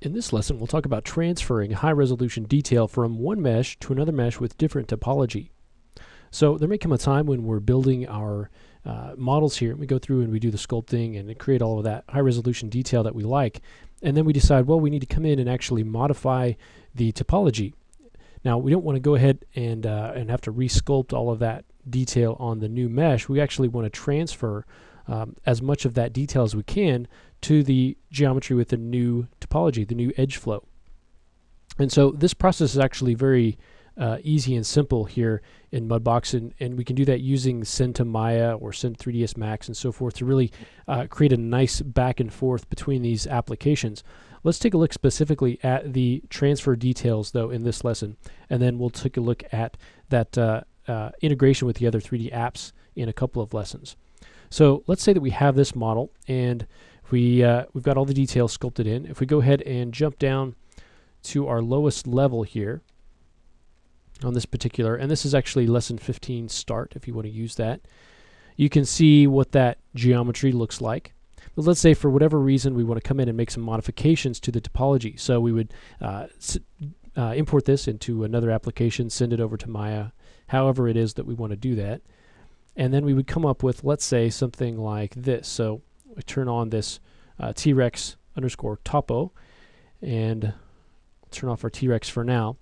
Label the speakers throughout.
Speaker 1: In this lesson, we'll talk about transferring high-resolution detail from one mesh to another mesh with different topology. So there may come a time when we're building our models here, and we go through and we do the sculpting and create all of that high-resolution detail that we like, and then we decide, well, we need to come in and actually modify the topology. Now, we don't want to go ahead and have to resculpt all of that detail on the new mesh. We actually want to transfer as much of that detail as we can to the geometry with the new topology, the new edge flow. And so this process is actually very easy and simple here in Mudbox, and we can do that using Send to Maya or Send 3ds Max and so forth to really create a nice back and forth between these applications. Let's take a look specifically at the transfer details though in this lesson, and then we'll take a look at that integration with the other 3D apps in a couple of lessons. So let's say that we have this model and we've got all the details sculpted in. If we go ahead and jump down to our lowest level here on this particular, and this is actually lesson 15 start if you want to use that, you can see what that geometry looks like. But let's say for whatever reason we want to come in and make some modifications to the topology. So we would import this into another application, send it over to Maya, however it is that we want to do that. And then we would come up with, let's say, something like this. So we turn on this T-Rex underscore topo, and turn off our T-Rex for now.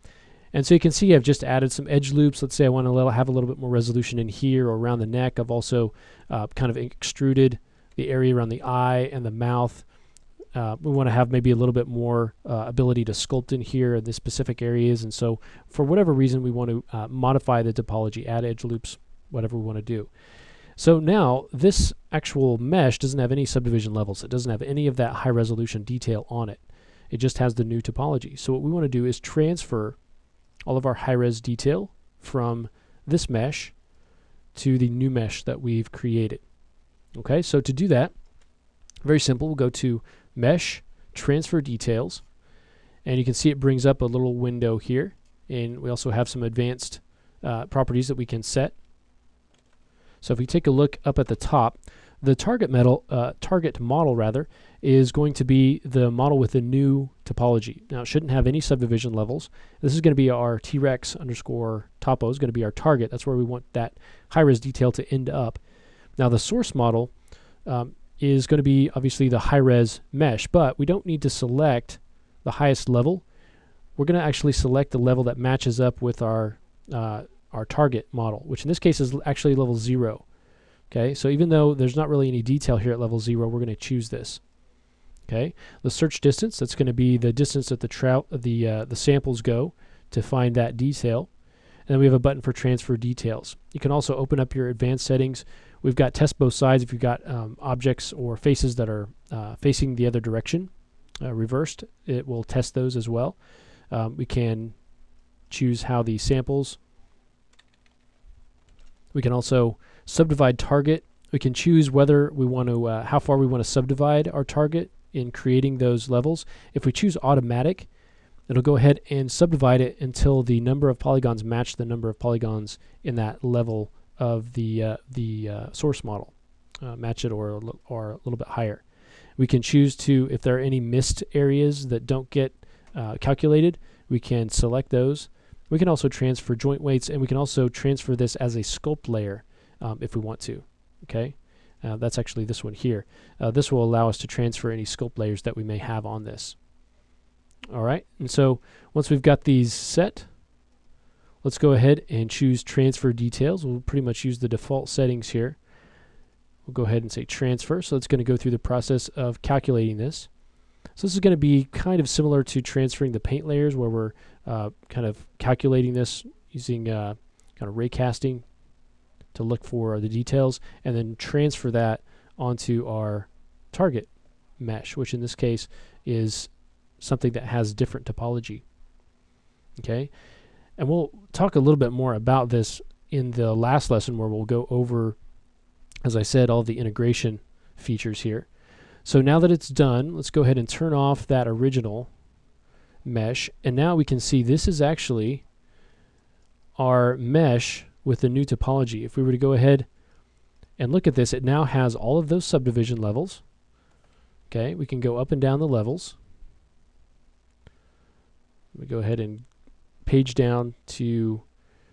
Speaker 1: And so you can see I've just added some edge loops. Let's say I want to have a little bit more resolution in here or around the neck. I've also kind of extruded the area around the eye and the mouth. We want to have maybe a little bit more ability to sculpt in here in the specific areas. And so for whatever reason, we want to modify the topology, add edge loops, whatever we want to do. So now this actual mesh doesn't have any subdivision levels. It doesn't have any of that high resolution detail on it. It just has the new topology. So what we want to do is transfer all of our high-res detail from this mesh to the new mesh that we've created. Okay, so to do that, very simple, we'll go to Mesh, Transfer Details, and you can see it brings up a little window here, and we also have some advanced properties that we can set. So if we take a look up at the top, the target model rather is going to be the model with the new topology. Now it shouldn't have any subdivision levels. This is going to be our T-Rex underscore topo is going to be our target. That's where we want that high-res detail to end up. Now the source model is going to be obviously the high-res mesh, but we don't need to select the highest level. We're going to actually select the level that matches up with our target model, which in this case is actually level 0. Okay, so even though there's not really any detail here at level 0, we're going to choose this. Okay, the search distance, that's going to be the distance that the samples go to find that detail. And then we have a button for transfer details. You can also open up your advanced settings. We've got test both sides if you've got objects or faces that are facing the other direction, reversed. It will test those as well. We can choose how the samples. We can also subdivide target. We can choose whether we want to, how far we want to subdivide our target in creating those levels. If we choose automatic, it'll go ahead and subdivide it until the number of polygons match the number of polygons in that level of the source model. Match it or a little bit higher. We can choose to, if there are any missed areas that don't get calculated, we can select those. We can also transfer joint weights, and we can also transfer this as a sculpt layer if we want to. Okay, that's actually this one here. This will allow us to transfer any sculpt layers that we may have on this. All right, and so once we've got these set, let's go ahead and choose Transfer Details. We'll pretty much use the default settings here. We'll go ahead and say Transfer, so it's going to go through the process of calculating this. So this is going to be kind of similar to transferring the paint layers, where we're kind of calculating this using kind of ray casting to look for the details, and then transfer that onto our target mesh, which in this case is something that has different topology. Okay, and we'll talk a little bit more about this in the last lesson, where we'll go over, as I said, all the integration features here. So now that it's done, let's go ahead and turn off that original mesh, and now we can see this is actually our mesh with the new topology. If we were to go ahead and look at this, it now has all of those subdivision levels. Okay, we can go up and down the levels. We go ahead and page down to,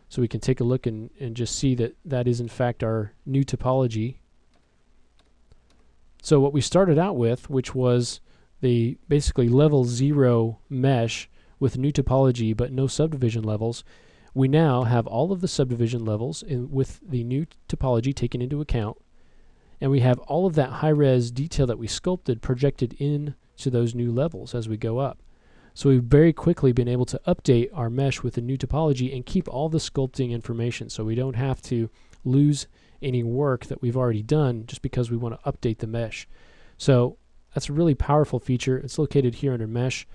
Speaker 1: so we can take a look and just see that that is in fact our new topology. So what we started out with, which was the basically level 0 mesh with new topology but no subdivision levels, we now have all of the subdivision levels with the new topology taken into account, and we have all of that high-res detail that we sculpted projected into those new levels as we go up. So we've very quickly been able to update our mesh with the new topology and keep all the sculpting information, so we don't have to lose any work that we've already done just because we want to update the mesh. So that's a really powerful feature. It's located here under Mesh,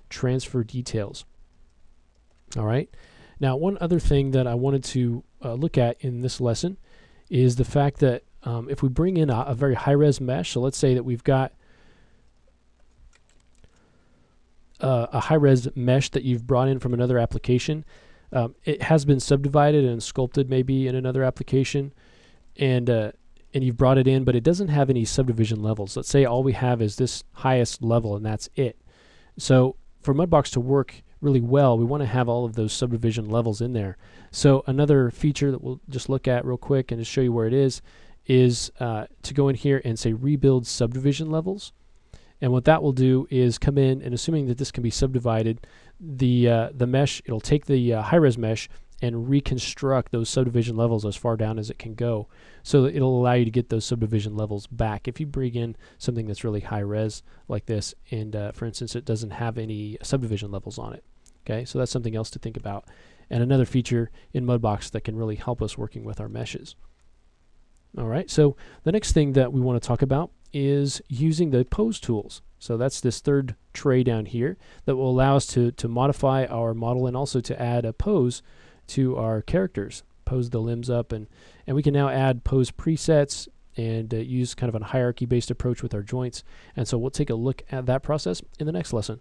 Speaker 1: Transfer Details. All right. Now, one other thing that I wanted to look at in this lesson is the fact that if we bring in a very high-res mesh, so let's say that we've got a high-res mesh that you've brought in from another application. It has been subdivided and sculpted maybe in another application, and you've brought it in, but it doesn't have any subdivision levels. Let's say all we have is this highest level, and that's it. So for Mudbox to work really well, we want to have all of those subdivision levels in there. So another feature that we'll just look at real quick and just show you where it is to go in here and say rebuild subdivision levels. And what that will do is come in, and assuming that this can be subdivided, the mesh, it'll take the high-res mesh and reconstruct those subdivision levels as far down as it can go. So it'll allow you to get those subdivision levels back. If you bring in something that's really high-res like this, and for instance, it doesn't have any subdivision levels on it. Okay, so that's something else to think about. And another feature in Mudbox that can really help us working with our meshes. All right, so the next thing that we want to talk about is using the pose tools. So that's this third tray down here that will allow us to modify our model and also to add a pose to our characters. Pose the limbs up, and we can now add pose presets and use kind of a hierarchy based approach with our joints. And so we'll take a look at that process in the next lesson.